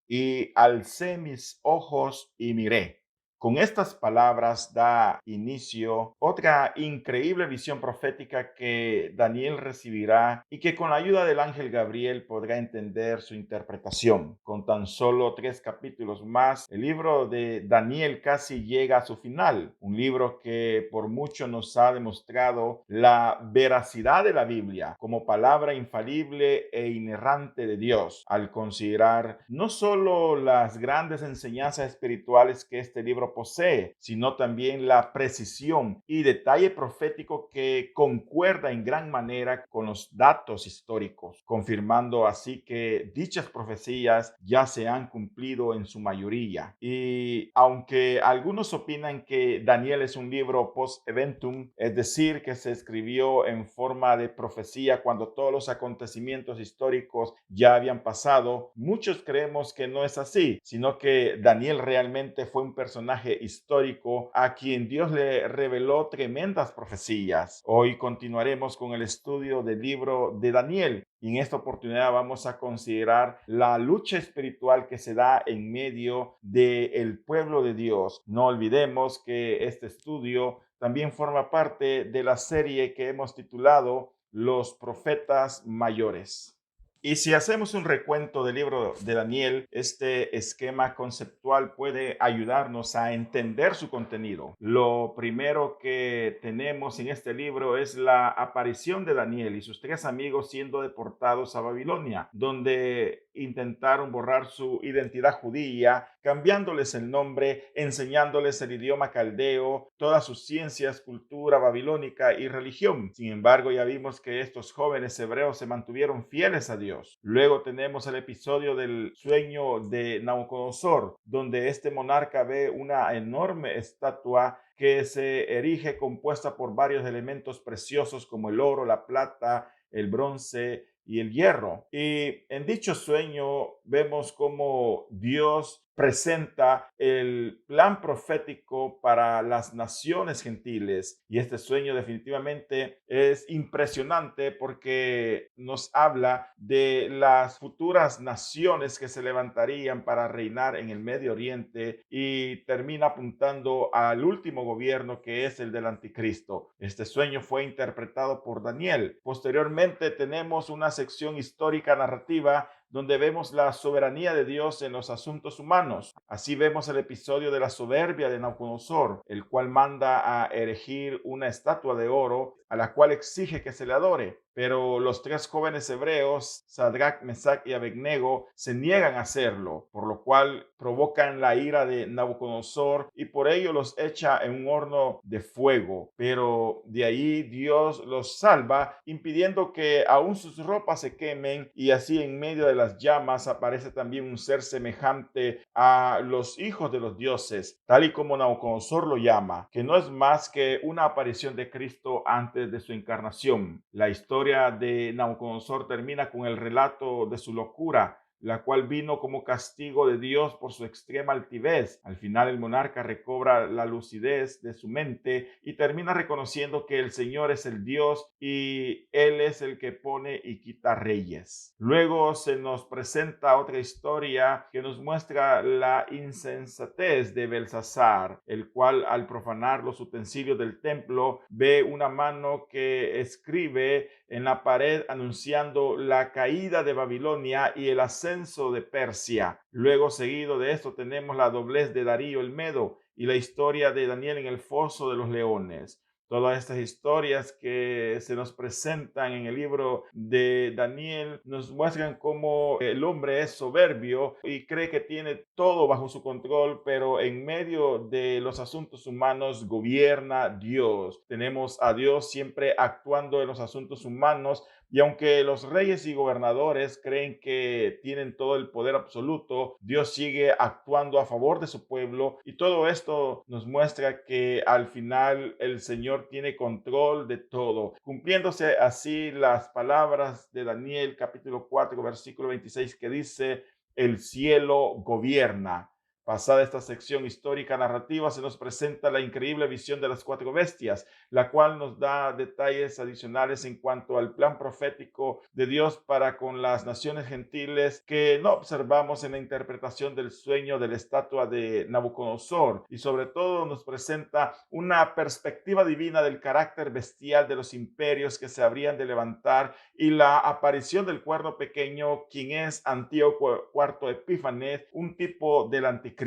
y alcé mis ojos y miré. Con estas palabras da inicio otra increíble visión profética que Daniel recibirá y que con la ayuda del ángel Gabriel podrá entender su interpretación. Con tan solo 3 capítulos más, el libro de Daniel casi llega a su final, un libro que por mucho nos ha demostrado la veracidad de la Biblia como palabra infalible e inerrante de Dios, al considerar no solo las grandes enseñanzas espirituales que este libro posee, sino también la precisión y detalle profético que concuerda en gran manera con los datos históricos, confirmando así que dichas profecías ya se han cumplido en su mayoría. Y aunque algunos opinan que Daniel es un libro post-eventum, es decir, que se escribió en forma de profecía cuando todos los acontecimientos históricos ya habían pasado, muchos creemos que no es así, sino que Daniel realmente fue un personaje histórico a quien Dios le reveló tremendas profecías. Hoy continuaremos con el estudio del libro de Daniel y en esta oportunidad vamos a considerar la lucha espiritual que se da en medio del pueblo de Dios. No olvidemos que este estudio también forma parte de la serie que hemos titulado Los Profetas Mayores. Y si hacemos un recuento del libro de Daniel, este esquema conceptual puede ayudarnos a entender su contenido. Lo primero que tenemos en este libro es la aparición de Daniel y sus 3 amigos siendo deportados a Babilonia, donde intentaron borrar su identidad judía, cambiándoles el nombre, enseñándoles el idioma caldeo, todas sus ciencias, cultura babilónica y religión. Sin embargo, ya vimos que estos jóvenes hebreos se mantuvieron fieles a Dios. Luego tenemos el episodio del sueño de Nabucodonosor, donde este monarca ve una enorme estatua que se erige compuesta por varios elementos preciosos como el oro, la plata, el bronce y el hierro. Y en dicho sueño vemos cómo Dios presenta el plan profético para las naciones gentiles. Y este sueño definitivamente es impresionante porque nos habla de las futuras naciones que se levantarían para reinar en el Medio Oriente y termina apuntando al último gobierno que es el del anticristo. Este sueño fue interpretado por Daniel. Posteriormente tenemos una sección histórica narrativa donde vemos la soberanía de Dios en los asuntos humanos. Así vemos el episodio de la soberbia de Nabucodonosor, el cual manda a erigir una estatua de oro a la cual exige que se le adore. Pero los 3 jóvenes hebreos, Sadrach, Mesach y Abednego, se niegan a hacerlo, por lo cual provocan la ira de Nabucodonosor y por ello los echa en un horno de fuego. Pero de ahí Dios los salva, impidiendo que aún sus ropas se quemen, y así en medio de las llamas aparece también un ser semejante a los hijos de los dioses, tal y como Nabucodonosor lo llama, que no es más que una aparición de Cristo antes de su encarnación. La historia de Nabucodonosor termina con el relato de su locura, la cual vino como castigo de Dios por su extrema altivez. Al final el monarca recobra la lucidez de su mente y termina reconociendo que el Señor es el Dios y Él es el que pone y quita reyes. Luego se nos presenta otra historia que nos muestra la insensatez de Belsasar, el cual al profanar los utensilios del templo ve una mano que escribe en la pared anunciando la caída de Babilonia y el ascenso de Persia. Luego, seguido de esto, tenemos la doblez de Darío el Medo y la historia de Daniel en el foso de los leones. Todas estas historias que se nos presentan en el libro de Daniel nos muestran cómo el hombre es soberbio y cree que tiene todo bajo su control, pero en medio de los asuntos humanos gobierna Dios. Tenemos a Dios siempre actuando en los asuntos humanos, y aunque los reyes y gobernadores creen que tienen todo el poder absoluto, Dios sigue actuando a favor de su pueblo, y todo esto nos muestra que al final el Señor tiene control de todo, cumpliéndose así las palabras de Daniel capítulo 4 versículo 26 que dice: el cielo gobierna. Pasada esta sección histórica narrativa, se nos presenta la increíble visión de las cuatro bestias, la cual nos da detalles adicionales en cuanto al plan profético de Dios para con las naciones gentiles que no observamos en la interpretación del sueño de la estatua de Nabucodonosor, y sobre todo nos presenta una perspectiva divina del carácter bestial de los imperios que se habrían de levantar y la aparición del cuerno pequeño, quien es Antíoco IV Epífanes, un tipo del anticristo.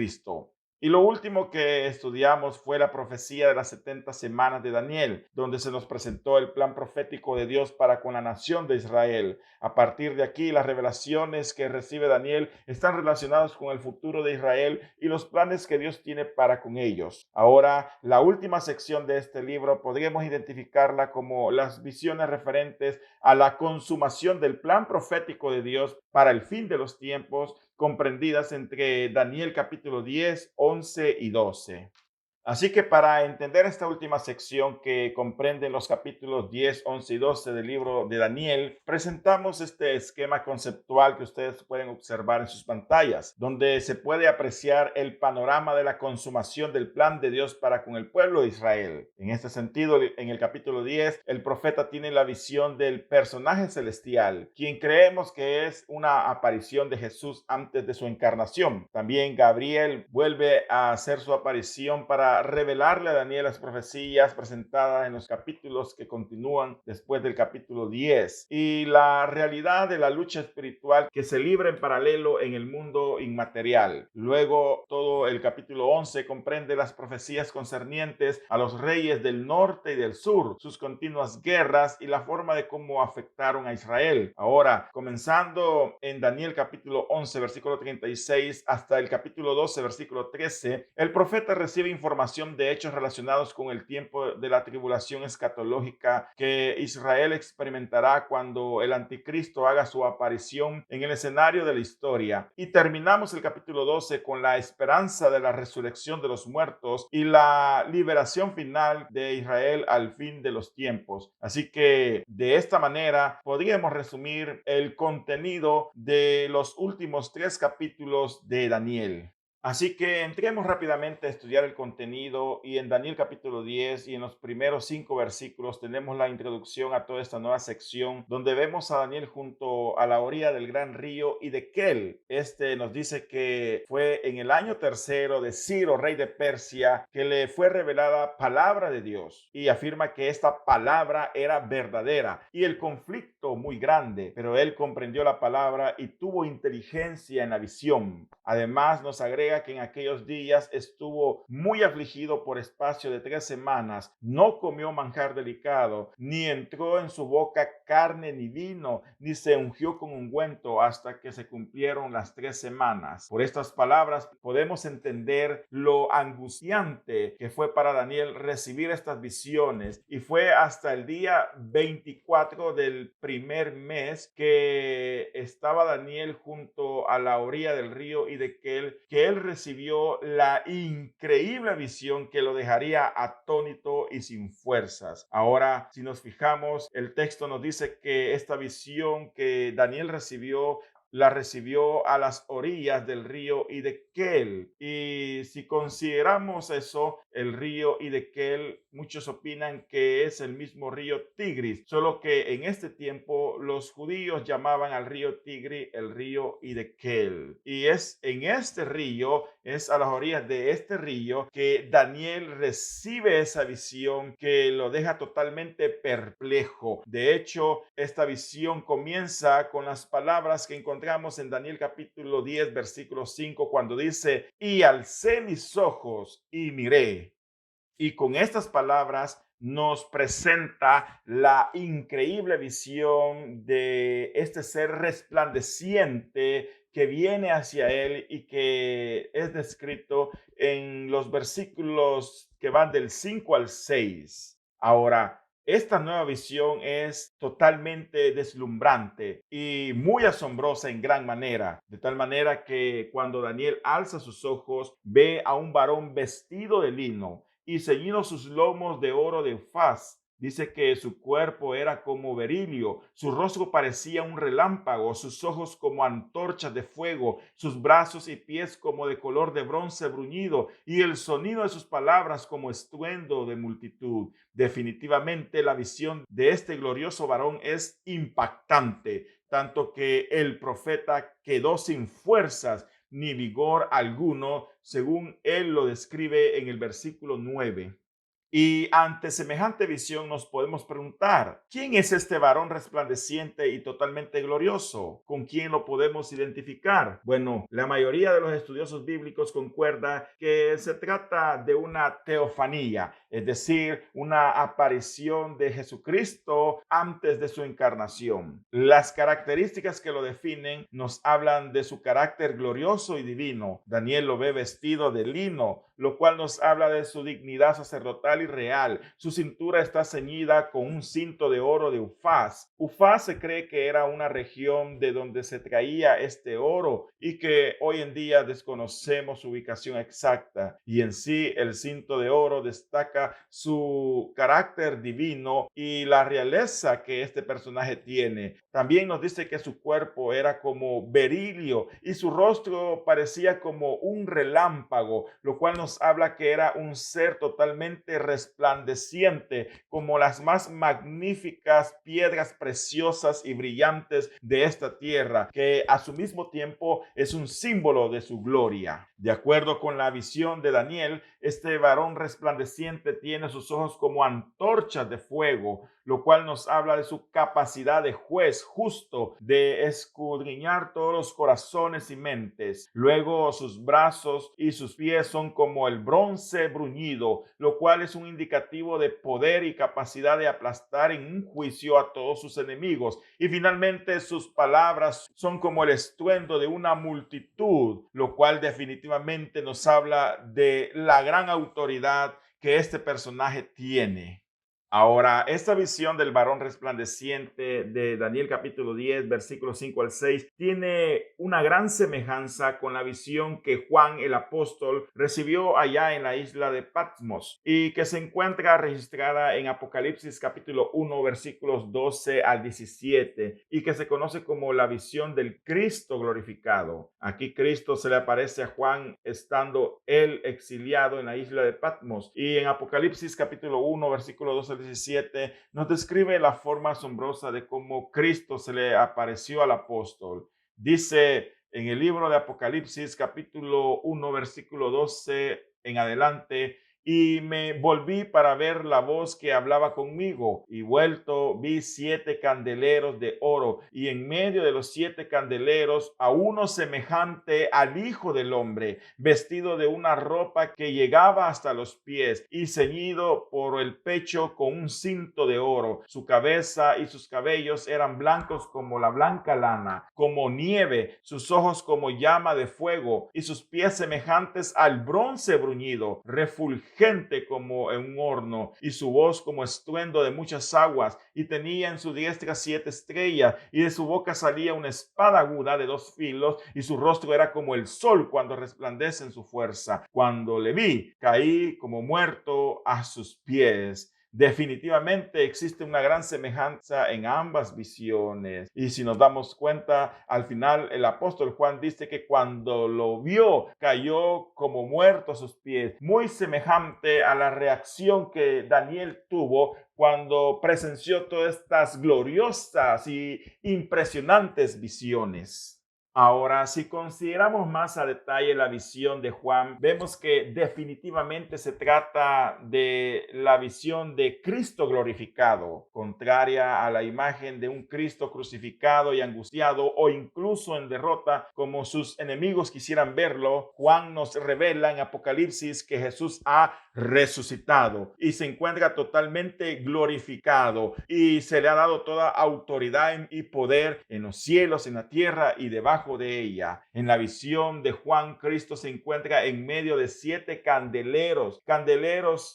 Y lo último que estudiamos fue la profecía de las 70 semanas de Daniel, donde se nos presentó el plan profético de Dios para con la nación de Israel. A partir de aquí, las revelaciones que recibe Daniel están relacionadas con el futuro de Israel y los planes que Dios tiene para con ellos. Ahora, la última sección de este libro podríamos identificarla como las visiones referentes a la consumación del plan profético de Dios para el fin de los tiempos, comprendidas entre Daniel capítulo 10, 11 y 12. Así que para entender esta última sección que comprende los capítulos 10, 11 y 12 del libro de Daniel, presentamos este esquema conceptual que ustedes pueden observar en sus pantallas, donde se puede apreciar el panorama de la consumación del plan de Dios para con el pueblo de Israel. En este sentido, en el capítulo 10, el profeta tiene la visión del personaje celestial, quien creemos que es una aparición de Jesús antes de su encarnación. También Gabriel vuelve a hacer su aparición para revelarle a Daniel las profecías presentadas en los capítulos que continúan después del capítulo 10 y la realidad de la lucha espiritual que se libra en paralelo en el mundo inmaterial. Luego todo el capítulo 11 comprende las profecías concernientes a los reyes del norte y del sur, sus continuas guerras y la forma de cómo afectaron a Israel. Ahora, comenzando en Daniel capítulo 11 versículo 36 hasta el capítulo 12 versículo 13, el profeta recibe información de hechos relacionados con el tiempo de la tribulación escatológica que Israel experimentará cuando el anticristo haga su aparición en el escenario de la historia. Y terminamos el capítulo 12 con la esperanza de la resurrección de los muertos y la liberación final de Israel al fin de los tiempos. Así que de esta manera podríamos resumir el contenido de los últimos 3 capítulos de Daniel. Así que entremos rápidamente a estudiar el contenido y en Daniel capítulo 10 y en los primeros 5 versículos tenemos la introducción a toda esta nueva sección donde vemos a Daniel junto a la orilla del gran río y de Kel. Este nos dice que fue en el año tercero de Ciro, rey de Persia, que le fue revelada palabra de Dios y afirma que esta palabra era verdadera y el conflicto muy grande, pero él comprendió la palabra y tuvo inteligencia en la visión. Además nos agrega que en aquellos días estuvo muy afligido por espacio de 3 semanas, no comió manjar delicado, ni entró en su boca carne ni vino, ni se ungió con ungüento hasta que se cumplieron las 3 semanas. Por estas palabras podemos entender lo angustiante que fue para Daniel recibir estas visiones, y fue hasta el día 24 del primer mes que estaba Daniel junto a la orilla del río y de que él recibió la increíble visión que lo dejaría atónito y sin fuerzas. Ahora, si nos fijamos, el texto nos dice que esta visión que Daniel recibió la recibió a las orillas del río Hiddekel. Y si consideramos eso, el río Hiddekel, muchos opinan que es el mismo río Tigris, solo que en este tiempo los judíos llamaban al río Tigris el río Hiddekel. Y es en este río, es a las orillas de este río que Daniel recibe esa visión que lo deja totalmente perplejo. De hecho, esta visión comienza con las palabras que encontramos en Daniel capítulo 10 versículo 5 cuando dice: y alcé mis ojos y miré. Y con estas palabras nos presenta la increíble visión de este ser resplandeciente que viene hacia él y que es descrito en los versículos que van del 5 al 6. Ahora, esta nueva visión es totalmente deslumbrante y muy asombrosa en gran manera, de tal manera que cuando Daniel alza sus ojos, ve a un varón vestido de lino y ceñidos sus lomos de oro de Ufaz, Dice que su cuerpo era como berilio, su rostro parecía un relámpago, sus ojos como antorchas de fuego, sus brazos y pies como de color de bronce bruñido, y el sonido de sus palabras como estruendo de multitud. Definitivamente la visión de este glorioso varón es impactante, tanto que el profeta quedó sin fuerzas ni vigor alguno, según él lo describe en el versículo 9. Y ante semejante visión nos podemos preguntar, ¿quién es este varón resplandeciente y totalmente glorioso? ¿Con quién lo podemos identificar? Bueno, la mayoría de los estudiosos bíblicos concuerda que se trata de una teofanía, es decir, una aparición de Jesucristo antes de su encarnación. Las características que lo definen nos hablan de su carácter glorioso y divino. Daniel lo ve vestido de lino, lo cual nos habla de su dignidad sacerdotal y real. Su cintura está ceñida con un cinto de oro de Ufaz. Ufaz se cree que era una región de donde se traía este oro y que hoy en día desconocemos su ubicación exacta. Y en sí, el cinto de oro destaca su carácter divino y la realeza que este personaje tiene. También nos dice que su cuerpo era como berilio y su rostro parecía como un relámpago, lo cual nos habla que era un ser totalmente resplandeciente, como las más magníficas piedras preciosas y brillantes de esta tierra, que a su mismo tiempo es un símbolo de su gloria. De acuerdo con la visión de Daniel, este varón resplandeciente tiene sus ojos como antorchas de fuego, lo cual nos habla de su capacidad de juez justo, de escudriñar todos los corazones y mentes. Luego sus brazos y sus pies son como el bronce bruñido, lo cual es un indicativo de poder y capacidad de aplastar en un juicio a todos sus enemigos. Y finalmente sus palabras son como el estruendo de una multitud, lo cual definitivamente nos habla de la gran autoridad que este personaje tiene. Ahora, esta visión del varón resplandeciente de Daniel capítulo 10, versículos 5 al 6, tiene una gran semejanza con la visión que Juan el apóstol recibió allá en la isla de Patmos y que se encuentra registrada en Apocalipsis capítulo 1, versículos 12 al 17 y que se conoce como la visión del Cristo glorificado. Aquí Cristo se le aparece a Juan estando él exiliado en la isla de Patmos y en Apocalipsis capítulo 1, versículo 12 al 17 nos describe la forma asombrosa de cómo Cristo se le apareció al apóstol. Dice en el libro de Apocalipsis capítulo 1 versículo 12 en adelante: y me volví para ver la voz que hablaba conmigo, y vuelto vi 7 candeleros de oro, y en medio de los 7 candeleros a uno semejante al Hijo del Hombre, vestido de una ropa que llegaba hasta los pies y ceñido por el pecho con un cinto de oro. Su cabeza y sus cabellos eran blancos como la blanca lana, como nieve, sus ojos como llama de fuego y sus pies semejantes al bronce bruñido, refulgente como en un horno, y su voz como estruendo de muchas aguas, y tenía en su diestra 7 estrellas, y de su boca salía una espada aguda de 2 filos, y su rostro era como el sol cuando resplandece en su fuerza. Cuando le vi, caí como muerto a sus pies. Definitivamente existe una gran semejanza en ambas visiones. Y si nos damos cuenta, al final el apóstol Juan dice que cuando lo vio, cayó como muerto a sus pies, muy semejante a la reacción que Daniel tuvo cuando presenció todas estas gloriosas y impresionantes visiones. Ahora, si consideramos más a detalle la visión de Juan, vemos que definitivamente se trata de la visión de Cristo glorificado, contraria a la imagen de un Cristo crucificado y angustiado o incluso en derrota, como sus enemigos quisieran verlo. Juan nos revela en Apocalipsis que Jesús ha resucitado y se encuentra totalmente glorificado y se le ha dado toda autoridad y poder en los cielos, en la tierra y debajo debajo de ella. En la visión de Juan, Cristo se encuentra en medio de 7 candeleros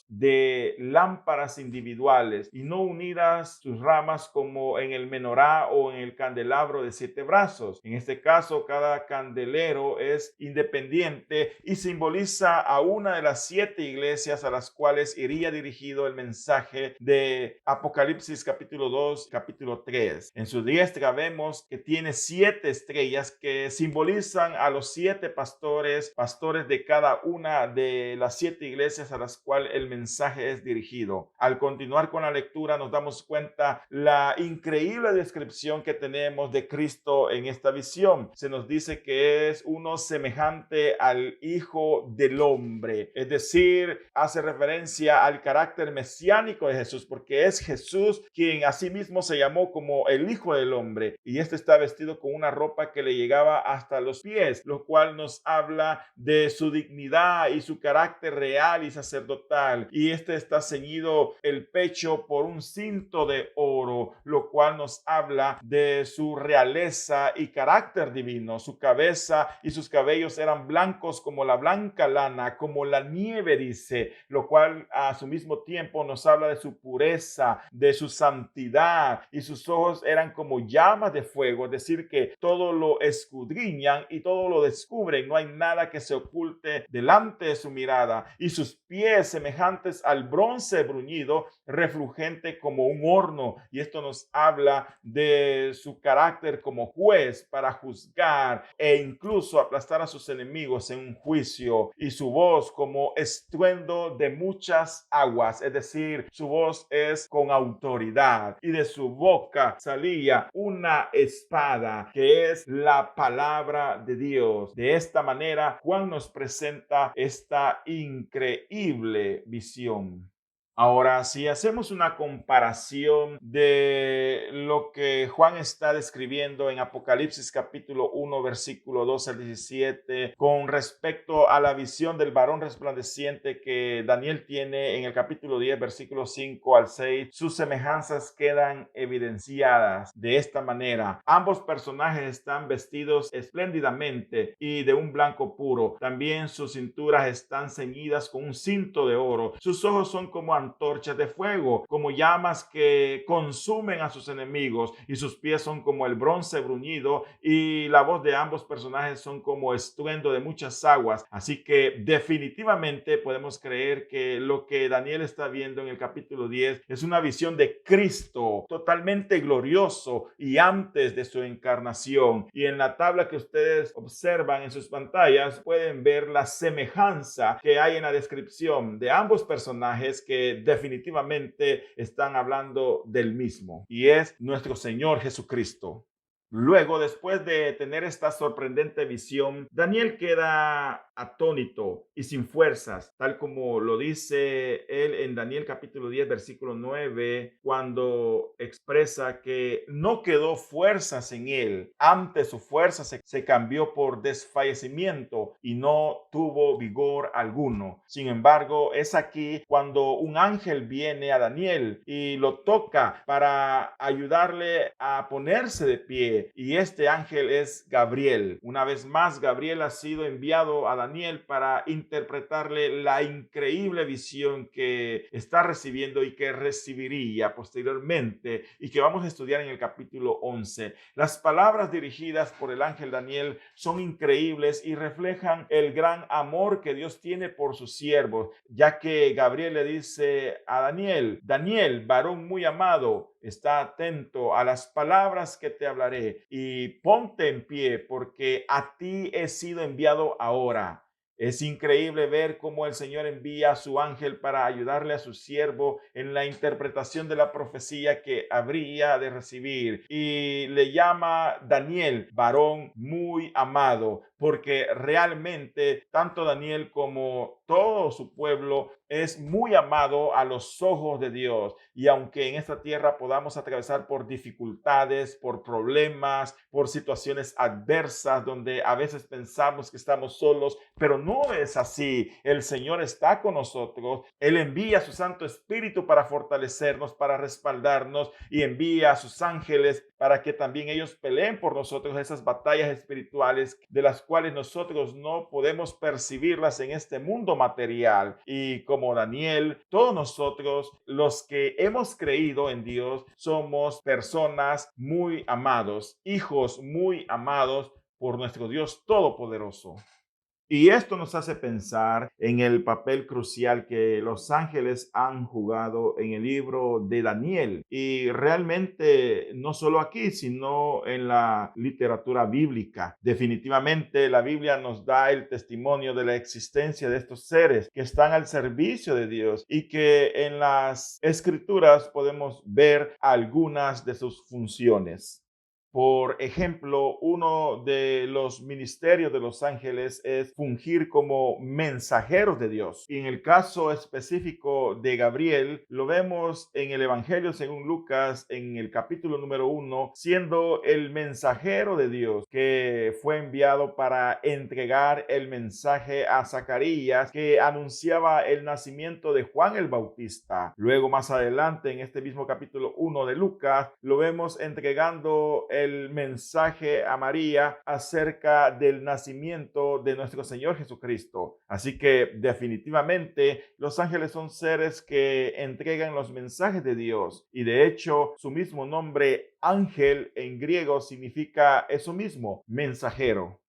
de lámparas individuales y no unidas sus ramas como en el menorá o en el candelabro de 7 brazos. En este caso, cada candelero es independiente y simboliza a una de las 7 iglesias a las cuales iría dirigido el mensaje de Apocalipsis capítulo 2, capítulo 3. En su diestra vemos que tiene 7 estrellas que simbolizan a los 7 pastores de cada una de las 7 iglesias a las cuales el mensaje es dirigido. Al continuar con la lectura nos damos cuenta la increíble descripción que tenemos de Cristo en esta visión. Se nos dice que es uno semejante al Hijo del Hombre, es decir, hace referencia al carácter mesiánico de Jesús, porque es Jesús quien asimismo se llamó como el Hijo del Hombre, y este está vestido con una ropa que le llegaba hasta los pies, lo cual nos habla de su dignidad y su carácter real y sacerdotal, y este está ceñido el pecho por un cinto de oro, lo cual nos habla de su realeza y carácter divino. Su cabeza y sus cabellos eran blancos como la blanca lana, como la nieve, dice, lo cual a su mismo tiempo nos habla de su pureza, de su santidad, y sus ojos eran como llamas de fuego, es decir, que todo lo escudriñan y todo lo descubren, no hay nada que se oculte delante de su mirada, y sus pies semejantes al bronce bruñido, refulgente como un horno, y esto nos habla de su carácter como juez para juzgar e incluso aplastar a sus enemigos en un juicio, y su voz como estruendo de muchas aguas, es decir, su voz es con autoridad, y de su boca salía una espada que es la palabra de Dios. De esta manera, Juan nos presenta esta increíble visión. Ahora, si hacemos una comparación de lo que Juan está describiendo en Apocalipsis capítulo 1, versículo 2 al 17, con respecto a la visión del varón resplandeciente que Daniel tiene en el capítulo 10, versículo 5 al 6, sus semejanzas quedan evidenciadas de esta manera. Ambos personajes están vestidos espléndidamente y de un blanco puro. También sus cinturas están ceñidas con un cinto de oro. Sus ojos son como antorchas de fuego, como llamas que consumen a sus enemigos, y sus pies son como el bronce bruñido, y la voz de ambos personajes son como estruendo de muchas aguas. Así que definitivamente podemos creer que lo que Daniel está viendo en el capítulo 10 es una visión de Cristo totalmente glorioso y antes de su encarnación. Y en la tabla que ustedes observan en sus pantallas pueden ver la semejanza que hay en la descripción de ambos personajes, que definitivamente están hablando del mismo, y es nuestro Señor Jesucristo. Luego, después de tener esta sorprendente visión, Daniel queda atónito y sin fuerzas, tal como lo dice él en Daniel capítulo 10, versículo 9, cuando expresa que no quedó fuerzas en él. Antes su fuerza se cambió por desfallecimiento y no tuvo vigor alguno. Sin embargo, es aquí cuando un ángel viene a Daniel y lo toca para ayudarle a ponerse de pie. Y este ángel es Gabriel. Una vez más, Gabriel ha sido enviado a Daniel para interpretarle la increíble visión que está recibiendo y que recibiría posteriormente, y que vamos a estudiar en el capítulo 11. Las palabras dirigidas por el ángel Daniel son increíbles y reflejan el gran amor que Dios tiene por sus siervos, ya que Gabriel le dice a Daniel: Daniel, varón muy amado, está atento a las palabras que te hablaré y ponte en pie, porque a ti he sido enviado ahora. Es increíble ver cómo el Señor envía a su ángel para ayudarle a su siervo en la interpretación de la profecía que habría de recibir, y le llama Daniel, varón muy amado, porque realmente tanto Daniel como todo su pueblo es muy amado a los ojos de Dios. Y aunque en esta tierra podamos atravesar por dificultades, por problemas, por situaciones adversas donde a veces pensamos que estamos solos, pero no es así. El Señor está con nosotros. Él envía a su Santo Espíritu para fortalecernos, para respaldarnos, y envía a sus ángeles para que también ellos peleen por nosotros esas batallas espirituales de las cuales nosotros no podemos percibirlas en este mundo material. Y como Daniel, todos nosotros, los que hemos creído en Dios, somos personas muy amados, hijos muy amados por nuestro Dios Todopoderoso. Y esto nos hace pensar en el papel crucial que los ángeles han jugado en el libro de Daniel. Y realmente no solo aquí, sino en la literatura bíblica. Definitivamente la Biblia nos da el testimonio de la existencia de estos seres que están al servicio de Dios y que en las escrituras podemos ver algunas de sus funciones. Por ejemplo, uno de los ministerios de los ángeles es fungir como mensajeros de Dios. Y en el caso específico de Gabriel, lo vemos en el Evangelio según Lucas, en el capítulo número 1, siendo el mensajero de Dios que fue enviado para entregar el mensaje a Zacarías, que anunciaba el nacimiento de Juan el Bautista. Luego, más adelante, en este mismo capítulo 1 de Lucas, lo vemos entregando el mensaje a María acerca del nacimiento de nuestro Señor Jesucristo. Así que definitivamente los ángeles son seres que entregan los mensajes de Dios, y de hecho su mismo nombre ángel en griego significa eso mismo, mensajero.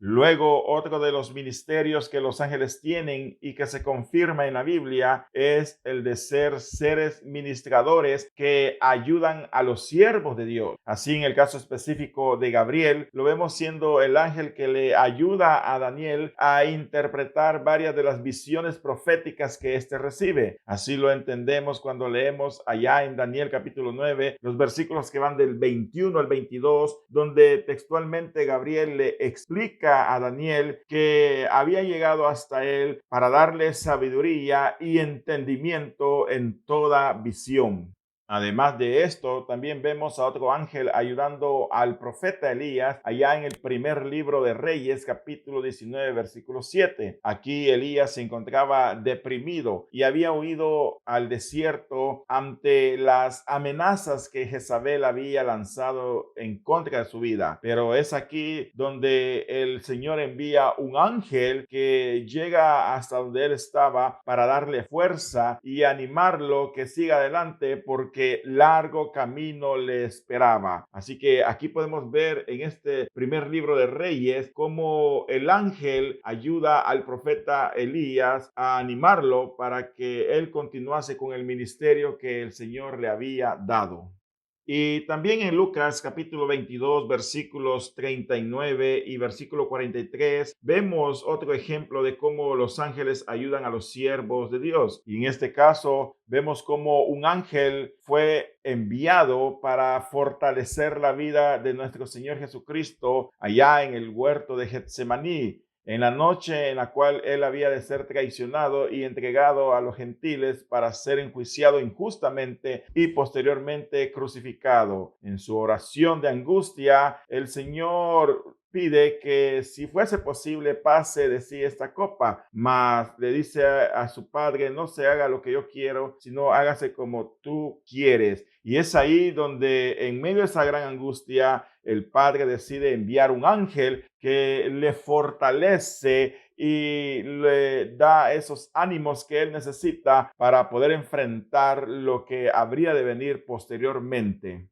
Luego, otro de los ministerios que los ángeles tienen y que se confirma en la Biblia es el de ser seres ministradores que ayudan a los siervos de Dios. Así, en el caso específico de Gabriel, lo vemos siendo el ángel que le ayuda a Daniel a interpretar varias de las visiones proféticas que éste recibe. Así lo entendemos cuando leemos allá en Daniel capítulo 9, los versículos que van del 21 al 22, donde textualmente Gabriel le explica a Daniel que había llegado hasta él para darle sabiduría y entendimiento en toda visión. Además de esto, también vemos a otro ángel ayudando al profeta Elías allá en el primer libro de Reyes, capítulo 19, versículo 7. Aquí Elías se encontraba deprimido y había huido al desierto ante las amenazas que Jezabel había lanzado en contra de su vida. Pero es aquí donde el Señor envía un ángel que llega hasta donde él estaba para darle fuerza y animarlo que siga adelante, porque largo camino le esperaba. Así que aquí podemos ver en este primer libro de Reyes cómo el ángel ayuda al profeta Elías a animarlo para que él continuase con el ministerio que el Señor le había dado. Y también en Lucas capítulo 22 versículos 39 y versículo 43 vemos otro ejemplo de cómo los ángeles ayudan a los siervos de Dios. Y en este caso vemos cómo un ángel fue enviado para fortalecer la vida de nuestro Señor Jesucristo allá en el huerto de Getsemaní, en la noche en la cual él había de ser traicionado y entregado a los gentiles para ser enjuiciado injustamente y posteriormente crucificado. En su oración de angustia, el Señor pide que si fuese posible pase de sí esta copa, mas le dice a su padre: no se haga lo que yo quiero, sino hágase como tú quieres. Y es ahí donde en medio de esa gran angustia el padre decide enviar un ángel que le fortalece y le da esos ánimos que él necesita para poder enfrentar lo que habría de venir posteriormente.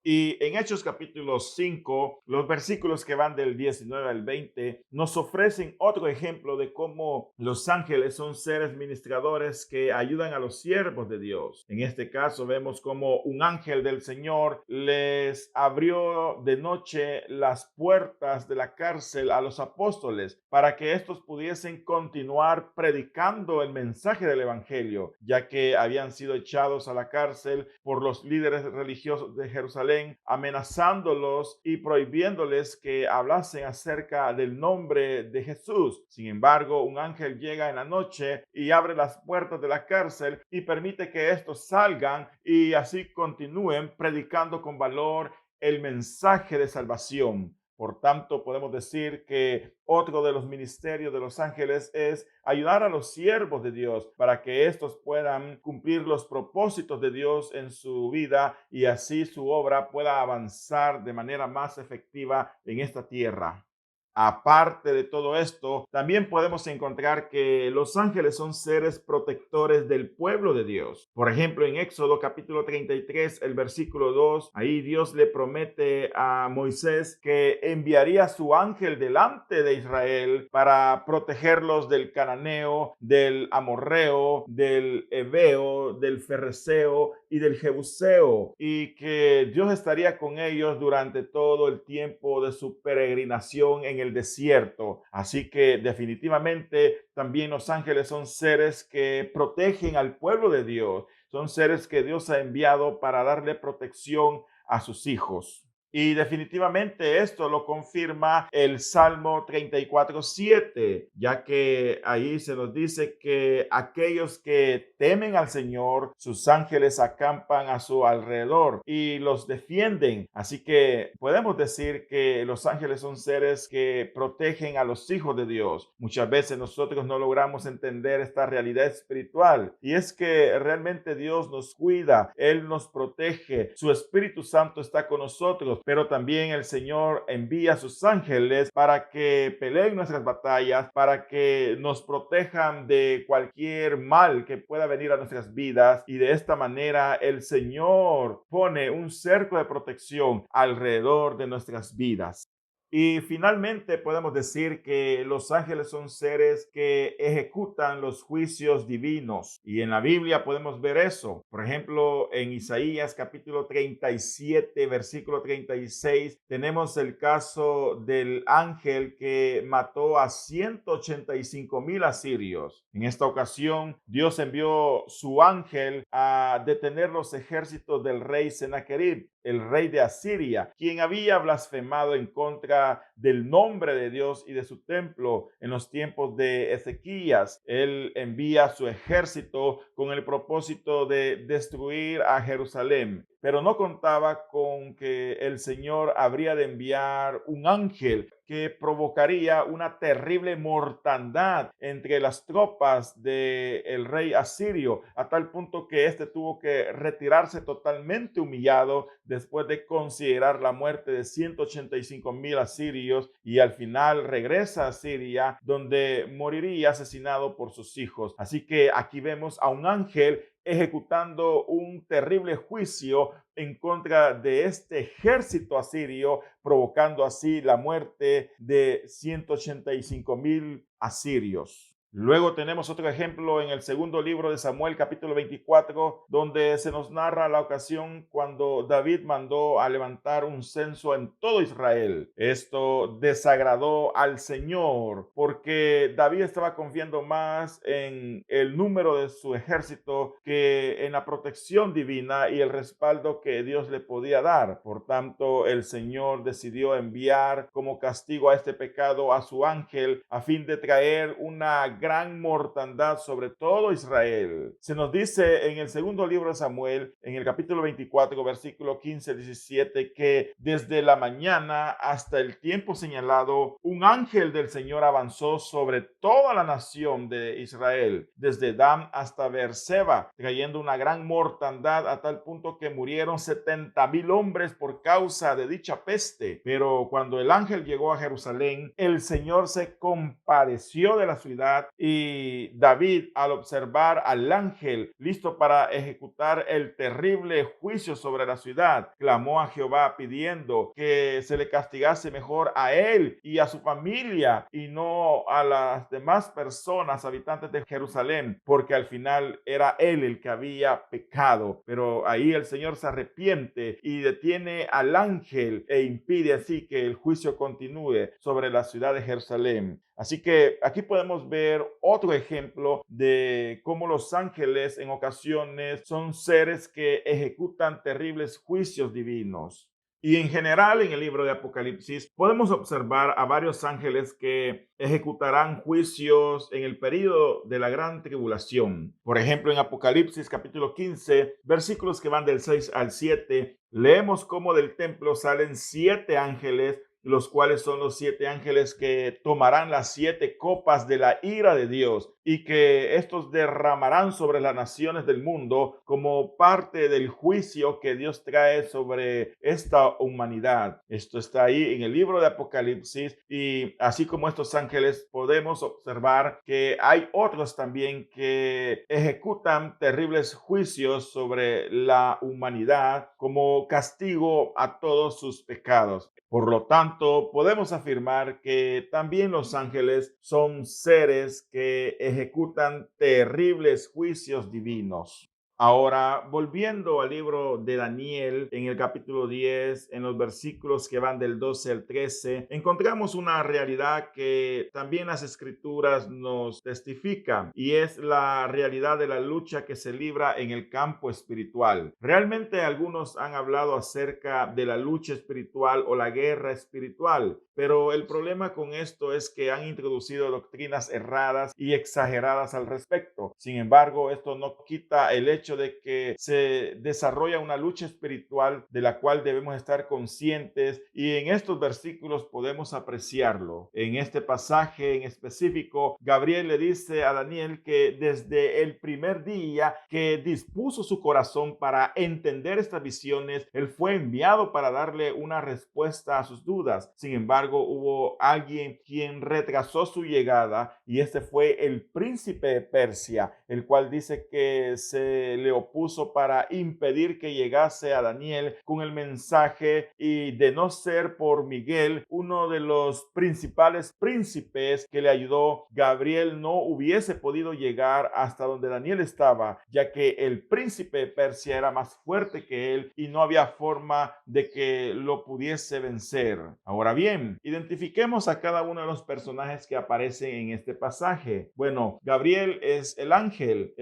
Y en Hechos capítulo 5, los versículos que van del 19 al 20 nos ofrecen otro ejemplo de cómo los ángeles son seres ministradores que ayudan a los siervos de Dios. En este caso vemos como un ángel del Señor les abrió de noche las puertas de la cárcel a los apóstoles para que estos pudiesen continuar predicando el mensaje del evangelio, ya que habían sido echados a la cárcel por los líderes religiosos de Jerusalén, amenazándolos y prohibiéndoles que hablasen acerca del nombre de Jesús. Sin embargo, un ángel llega en la noche y abre las puertas de la cárcel y permite que estos salgan y así continúen predicando con valor el mensaje de salvación. Por tanto, podemos decir que otro de los ministerios de los ángeles es ayudar a los siervos de Dios para que éstos puedan cumplir los propósitos de Dios en su vida y así su obra pueda avanzar de manera más efectiva en esta tierra. Aparte de todo esto, también podemos encontrar que los ángeles son seres protectores del pueblo de Dios. Por ejemplo, en Éxodo capítulo 33, el versículo 2, ahí Dios le promete a Moisés que enviaría su ángel delante de Israel para protegerlos del cananeo, del amorreo, del heveo, del ferreceo y del jebuseo, y que Dios estaría con ellos durante todo el tiempo de su peregrinación en el desierto. Así que definitivamente también los ángeles son seres que protegen al pueblo de Dios. Son seres que Dios ha enviado para darle protección a sus hijos. Y definitivamente esto lo confirma el Salmo 34:7, ya que ahí se nos dice que aquellos que temen al Señor, sus ángeles acampan a su alrededor y los defienden. Así que podemos decir que los ángeles son seres que protegen a los hijos de Dios. Muchas veces nosotros no logramos entender esta realidad espiritual, y es que realmente Dios nos cuida, Él nos protege, su Espíritu Santo está con nosotros, pero también el Señor envía a sus ángeles para que peleen nuestras batallas, para que nos protejan de cualquier mal que pueda venir a nuestras vidas, y de esta manera el Señor pone un cerco de protección alrededor de nuestras vidas. Y finalmente podemos decir que los ángeles son seres que ejecutan los juicios divinos. Y en la Biblia podemos ver eso. Por ejemplo, en Isaías capítulo 37, versículo 36, tenemos el caso del ángel que mató a 185,000 asirios. En esta ocasión, Dios envió su ángel a detener los ejércitos del rey Sennacherib, el rey de Asiria, quien había blasfemado en contra del nombre de Dios y de su templo en los tiempos de Ezequías. Él envía su ejército con el propósito de destruir a Jerusalén, pero no contaba con que el Señor habría de enviar un ángel que provocaría una terrible mortandad entre las tropas del rey asirio, a tal punto que éste tuvo que retirarse totalmente humillado después de considerar la muerte de 185,000 asirios, y al final regresa a Siria, donde moriría asesinado por sus hijos. Así que aquí vemos a un ángel ejecutando un terrible juicio en contra de este ejército asirio, provocando así la muerte de 185,000 asirios. Luego tenemos otro ejemplo en el segundo libro de Samuel, capítulo 24, donde se nos narra la ocasión cuando David mandó a levantar un censo en todo Israel. Esto desagradó al Señor porque David estaba confiando más en el número de su ejército que en la protección divina y el respaldo que Dios le podía dar. Por tanto, el Señor decidió enviar como castigo a este pecado a su ángel a fin de traer una gran mortandad sobre todo Israel. Se nos dice en el segundo libro de Samuel, en el capítulo 24, versículo 15-17, que desde la mañana hasta el tiempo señalado, un ángel del Señor avanzó sobre toda la nación de Israel, desde Dan hasta Beerseba, trayendo una gran mortandad a tal punto que murieron 70,000 hombres por causa de dicha peste. Pero cuando el ángel llegó a Jerusalén, el Señor se compadeció de la ciudad, y David, al observar al ángel listo para ejecutar el terrible juicio sobre la ciudad, clamó a Jehová pidiendo que se le castigase mejor a él y a su familia y no a las demás personas habitantes de Jerusalén, porque al final era él el que había pecado. Pero ahí el Señor se arrepiente y detiene al ángel e impide así que el juicio continúe sobre la ciudad de Jerusalén. Así que aquí podemos ver otro ejemplo de cómo los ángeles en ocasiones son seres que ejecutan terribles juicios divinos. Y en general en el libro de Apocalipsis podemos observar a varios ángeles que ejecutarán juicios en el período de la gran tribulación. Por ejemplo, en Apocalipsis capítulo 15, versículos que van del 6 al 7, leemos cómo del templo salen 7 ángeles los cuales son los 7 ángeles que tomarán las 7 copas de la ira de Dios y que estos derramarán sobre las naciones del mundo como parte del juicio que Dios trae sobre esta humanidad. Esto está ahí en el libro de Apocalipsis, y así como estos ángeles podemos observar que hay otros también que ejecutan terribles juicios sobre la humanidad como castigo a todos sus pecados. Por lo tanto, podemos afirmar que también los ángeles son seres que ejecutan terribles juicios divinos. Ahora, volviendo al libro de Daniel, en el capítulo 10, en los versículos que van del 12 al 13, encontramos una realidad que también las escrituras nos testifican, y es la realidad de la lucha que se libra en el campo espiritual. Realmente algunos han hablado acerca de la lucha espiritual o la guerra espiritual, pero el problema con esto es que han introducido doctrinas erradas y exageradas al respecto. Sin embargo, esto no quita el hecho de que se desarrolla una lucha espiritual de la cual debemos estar conscientes, y en estos versículos podemos apreciarlo. En este pasaje en específico, Gabriel le dice a Daniel que desde el primer día que dispuso su corazón para entender estas visiones, él fue enviado para darle una respuesta a sus dudas. Sin embargo, hubo alguien quien retrasó su llegada, y este fue el príncipe de Persia, el cual dice que se le opuso para impedir que llegase a Daniel con el mensaje, y de no ser por Miguel, uno de los principales príncipes que le ayudó, Gabriel no hubiese podido llegar hasta donde Daniel estaba, ya que el príncipe de Persia era más fuerte que él y no había forma de que lo pudiese vencer. Ahora bien, identifiquemos a cada uno de los personajes que aparecen en este pasaje. Bueno, Gabriel es el ángel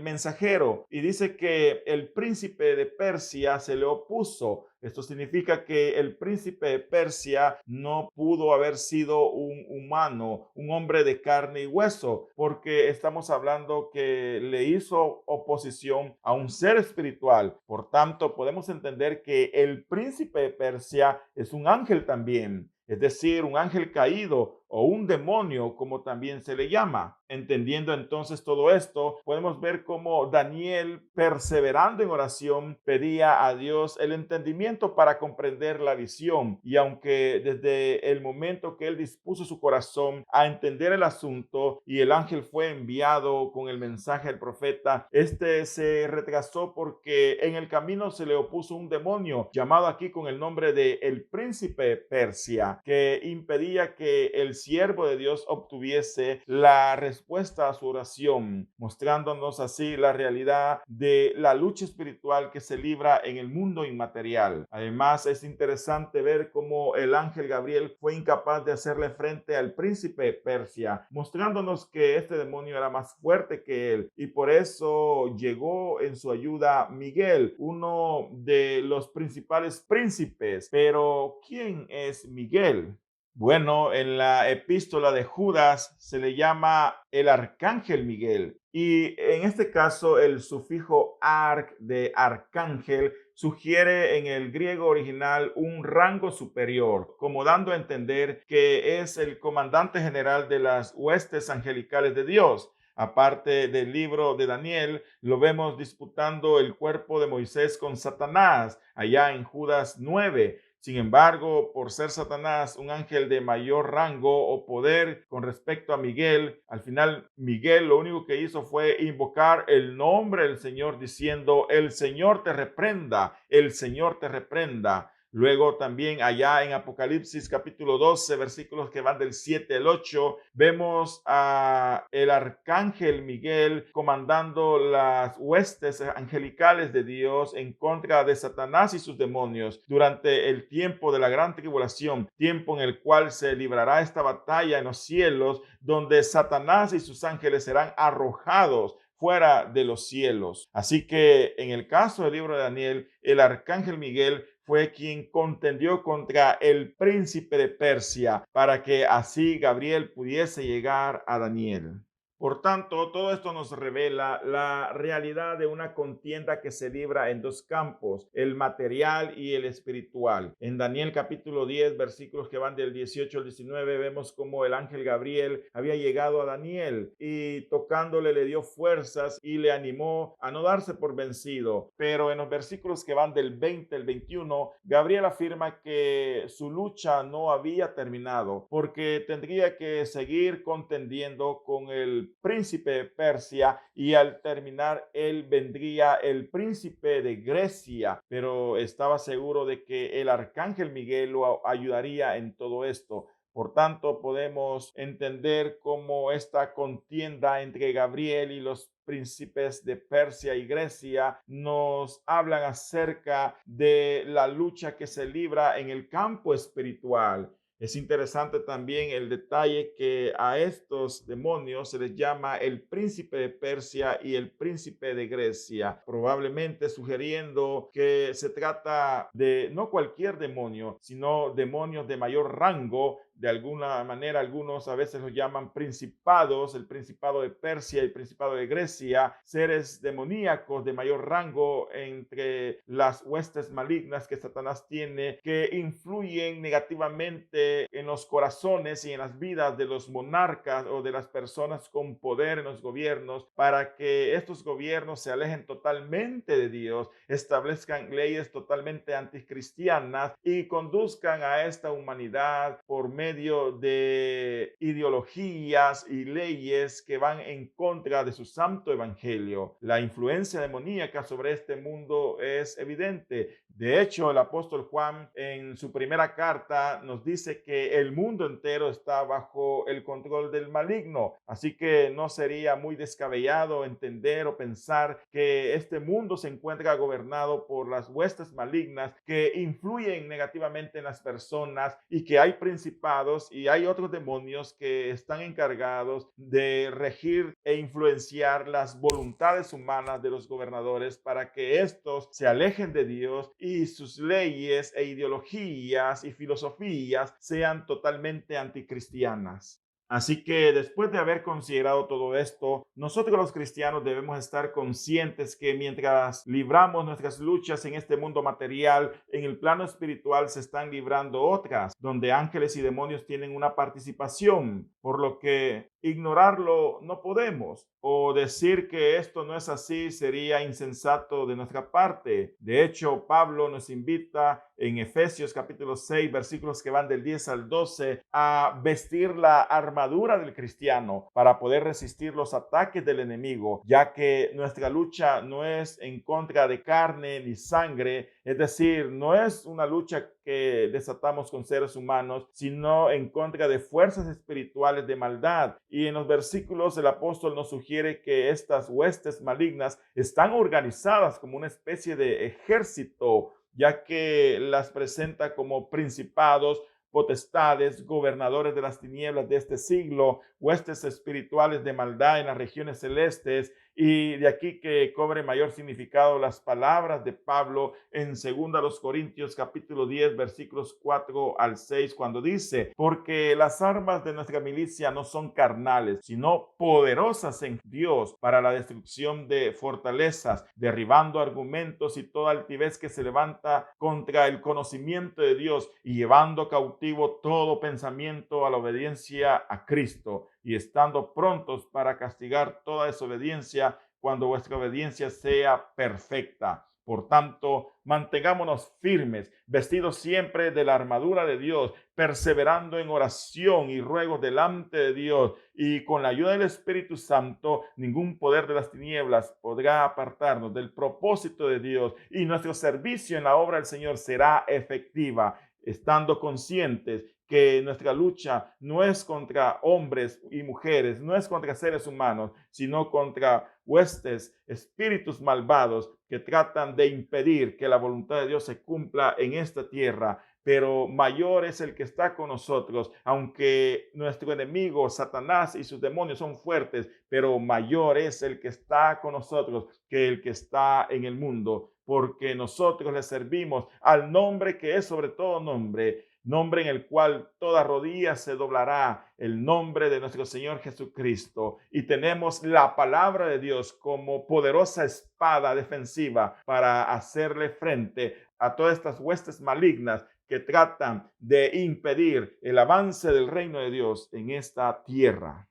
mensajero, y dice que el príncipe de Persia se le opuso. Esto significa que el príncipe de Persia no pudo haber sido un humano, un hombre de carne y hueso, porque estamos hablando que le hizo oposición a un ser espiritual. Por tanto, podemos entender que el príncipe de Persia es un ángel también, es decir, un ángel caído o un demonio, como también se le llama. Entendiendo entonces todo esto, podemos ver cómo Daniel, perseverando en oración, pedía a Dios el entendimiento para comprender la visión. Y aunque desde el momento que él dispuso su corazón a entender el asunto y el ángel fue enviado con el mensaje del profeta, este se retrasó porque en el camino se le opuso un demonio llamado aquí con el nombre de el príncipe de Persia, que impedía que el siervo de Dios obtuviese la respuesta a su oración, mostrándonos así la realidad de la lucha espiritual que se libra en el mundo inmaterial. Además, es interesante ver cómo el ángel Gabriel fue incapaz de hacerle frente al príncipe de Persia, mostrándonos que este demonio era más fuerte que él, y por eso llegó en su ayuda Miguel, uno de los principales príncipes. Pero ¿quién es Miguel? Bueno, en la epístola de Judas se le llama el arcángel Miguel, y en este caso el sufijo arc de arcángel sugiere en el griego original un rango superior, como dando a entender que es el comandante general de las huestes angelicales de Dios. Aparte del libro de Daniel, lo vemos disputando el cuerpo de Moisés con Satanás, allá en Judas 9. Sin embargo, por ser Satanás un ángel de mayor rango o poder con respecto a Miguel, al final Miguel lo único que hizo fue invocar el nombre del Señor diciendo: el Señor te reprenda, el Señor te reprenda. Luego también allá en Apocalipsis capítulo 12, versículos que van del 7 al 8, vemos a el arcángel Miguel comandando las huestes angelicales de Dios en contra de Satanás y sus demonios durante el tiempo de la gran tribulación, tiempo en el cual se librará esta batalla en los cielos, donde Satanás y sus ángeles serán arrojados fuera de los cielos. Así que en el caso del libro de Daniel, el arcángel Miguel fue quien contendió contra el príncipe de Persia para que así Gabriel pudiese llegar a Daniel. Por tanto, todo esto nos revela la realidad de una contienda que se libra en dos campos, el material y el espiritual. En Daniel capítulo 10, versículos que van del 18 al 19, vemos cómo el ángel Gabriel había llegado a Daniel y tocándole le dio fuerzas y le animó a no darse por vencido. Pero en los versículos que van del 20 al 21, Gabriel afirma que su lucha no había terminado porque tendría que seguir contendiendo con el príncipe de Persia y al terminar él vendría el príncipe de Grecia, pero estaba seguro de que el arcángel Miguel lo ayudaría en todo esto. Por tanto, podemos entender cómo esta contienda entre Gabriel y los príncipes de Persia y Grecia nos hablan acerca de la lucha que se libra en el campo espiritual. Es interesante también el detalle que a estos demonios se les llama el príncipe de Persia y el príncipe de Grecia, probablemente sugiriendo que se trata de no cualquier demonio, sino demonios de mayor rango. De alguna manera, algunos a veces los llaman principados, el principado de Persia y el principado de Grecia, seres demoníacos de mayor rango entre las huestes malignas que Satanás tiene, que influyen negativamente en los corazones y en las vidas de los monarcas o de las personas con poder en los gobiernos, para que estos gobiernos se alejen totalmente de Dios, establezcan leyes totalmente anticristianas y conduzcan a esta humanidad por medio de ideologías y leyes que van en contra de su santo evangelio. La influencia demoníaca sobre este mundo es evidente. De hecho, el apóstol Juan en su primera carta nos dice que el mundo entero está bajo el control del maligno. Así que no sería muy descabellado entender o pensar que este mundo se encuentra gobernado por las huestes malignas que influyen negativamente en las personas y que hay principados y hay otros demonios que están encargados de regir e influenciar las voluntades humanas de los gobernadores para que estos se alejen de Dios y sus leyes e ideologías y filosofías sean totalmente anticristianas. Así que después de haber considerado todo esto, nosotros los cristianos debemos estar conscientes que mientras libramos nuestras luchas en este mundo material, en el plano espiritual se están librando otras, donde ángeles y demonios tienen una participación, por lo que ignorarlo no podemos, o decir que esto no es así sería insensato de nuestra parte. De hecho, Pablo nos invita en Efesios capítulo 6, versículos que van del 10 al 12, a vestir la armadura del cristiano para poder resistir los ataques del enemigo, ya que nuestra lucha no es en contra de carne ni sangre, es decir, no es una lucha que desatamos con seres humanos, sino en contra de fuerzas espirituales de maldad. Y en los versículos el apóstol nos sugiere que estas huestes malignas están organizadas como una especie de ejército, ya que las presenta como principados, potestades, gobernadores de las tinieblas de este siglo, huestes espirituales de maldad en las regiones celestes. Y de aquí que cobre mayor significado las palabras de Pablo en 2 Corintios capítulo 10 versículos 4 al 6, cuando dice: porque las armas de nuestra milicia no son carnales, sino poderosas en Dios para la destrucción de fortalezas, derribando argumentos y toda altivez que se levanta contra el conocimiento de Dios y llevando cautivo todo pensamiento a la obediencia a Cristo, y estando prontos para castigar toda desobediencia cuando vuestra obediencia sea perfecta. Por tanto, mantengámonos firmes, vestidos siempre de la armadura de Dios, perseverando en oración y ruegos delante de Dios, y con la ayuda del Espíritu Santo, ningún poder de las tinieblas podrá apartarnos del propósito de Dios, y nuestro servicio en la obra del Señor será efectiva, estando conscientes que nuestra lucha no es contra hombres y mujeres, no es contra seres humanos, sino contra huestes, espíritus malvados que tratan de impedir que la voluntad de Dios se cumpla en esta tierra. Pero mayor es el que está con nosotros, aunque nuestro enemigo Satanás y sus demonios son fuertes, pero mayor es el que está con nosotros que el que está en el mundo, porque nosotros le servimos al nombre que es sobre todo nombre, nombre en el cual toda rodilla se doblará, el nombre de nuestro Señor Jesucristo. Y tenemos la palabra de Dios como poderosa espada defensiva para hacerle frente a todas estas huestes malignas que tratan de impedir el avance del reino de Dios en esta tierra.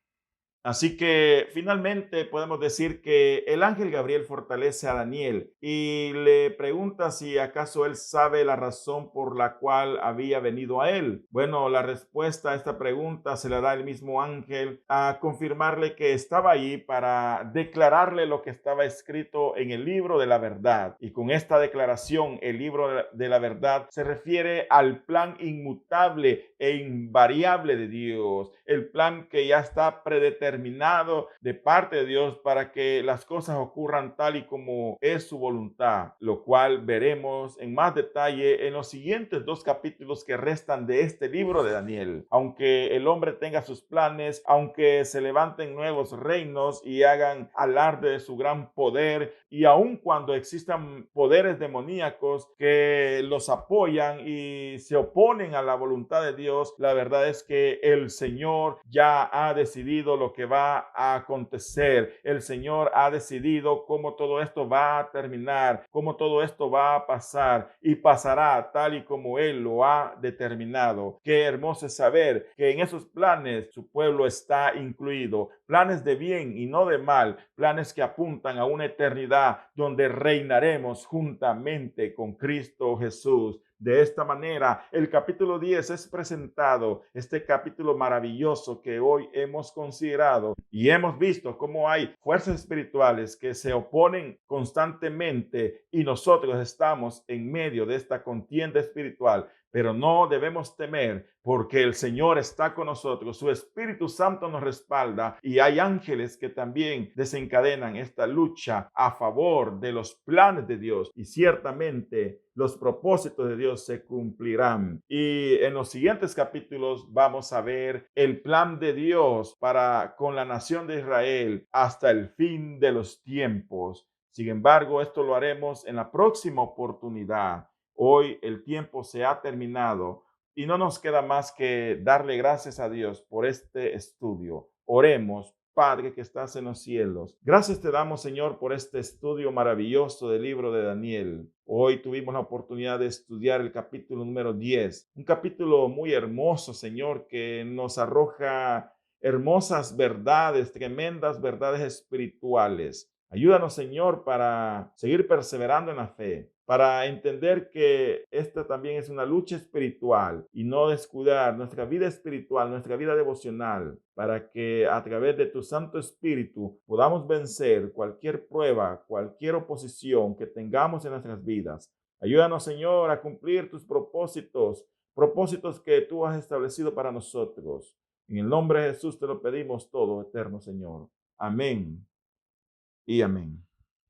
Así que finalmente podemos decir que el ángel Gabriel fortalece a Daniel y le pregunta si acaso él sabe la razón por la cual había venido a él. Bueno, la respuesta a esta pregunta se la da el mismo ángel a confirmarle que estaba allí para declararle lo que estaba escrito en el libro de la verdad. Y con esta declaración, el libro de la verdad se refiere al plan inmutable e invariable de Dios, el plan que ya está predeterminado de parte de Dios para que las cosas ocurran tal y como es su voluntad, lo cual veremos en más detalle en los siguientes 2 capítulos que restan de este libro de Daniel. Aunque el hombre tenga sus planes, aunque se levanten nuevos reinos y hagan alarde de su gran poder, y aun cuando existan poderes demoníacos que los apoyan y se oponen a la voluntad de Dios, la verdad es que el Señor ya ha decidido lo que va a acontecer. El Señor ha decidido cómo todo esto va a terminar, cómo todo esto va a pasar y pasará tal y como Él lo ha determinado. Qué hermoso es saber que en esos planes su pueblo está incluido. Planes de bien y no de mal, planes que apuntan a una eternidad donde reinaremos juntamente con Cristo Jesús. De esta manera, el capítulo 10 es presentado, este capítulo maravilloso que hoy hemos considerado y hemos visto cómo hay fuerzas espirituales que se oponen constantemente y nosotros estamos en medio de esta contienda espiritual. Pero no debemos temer porque el Señor está con nosotros, su Espíritu Santo nos respalda y hay ángeles que también desencadenan esta lucha a favor de los planes de Dios y ciertamente los propósitos de Dios se cumplirán. Y en los siguientes capítulos vamos a ver el plan de Dios para con la nación de Israel hasta el fin de los tiempos. Sin embargo, esto lo haremos en la próxima oportunidad. Hoy el tiempo se ha terminado y no nos queda más que darle gracias a Dios por este estudio. Oremos. Padre que estás en los cielos, gracias te damos, Señor, por este estudio maravilloso del libro de Daniel. Hoy tuvimos la oportunidad de estudiar el capítulo número 10, un capítulo muy hermoso, Señor, que nos arroja hermosas verdades, tremendas verdades espirituales. Ayúdanos, Señor, para seguir perseverando en la fe, para entender que esta también es una lucha espiritual y no descuidar nuestra vida espiritual, nuestra vida devocional, para que a través de tu Santo Espíritu podamos vencer cualquier prueba, cualquier oposición que tengamos en nuestras vidas. Ayúdanos, Señor, a cumplir tus propósitos, propósitos que tú has establecido para nosotros. En el nombre de Jesús te lo pedimos todo, eterno Señor. Amén y amén.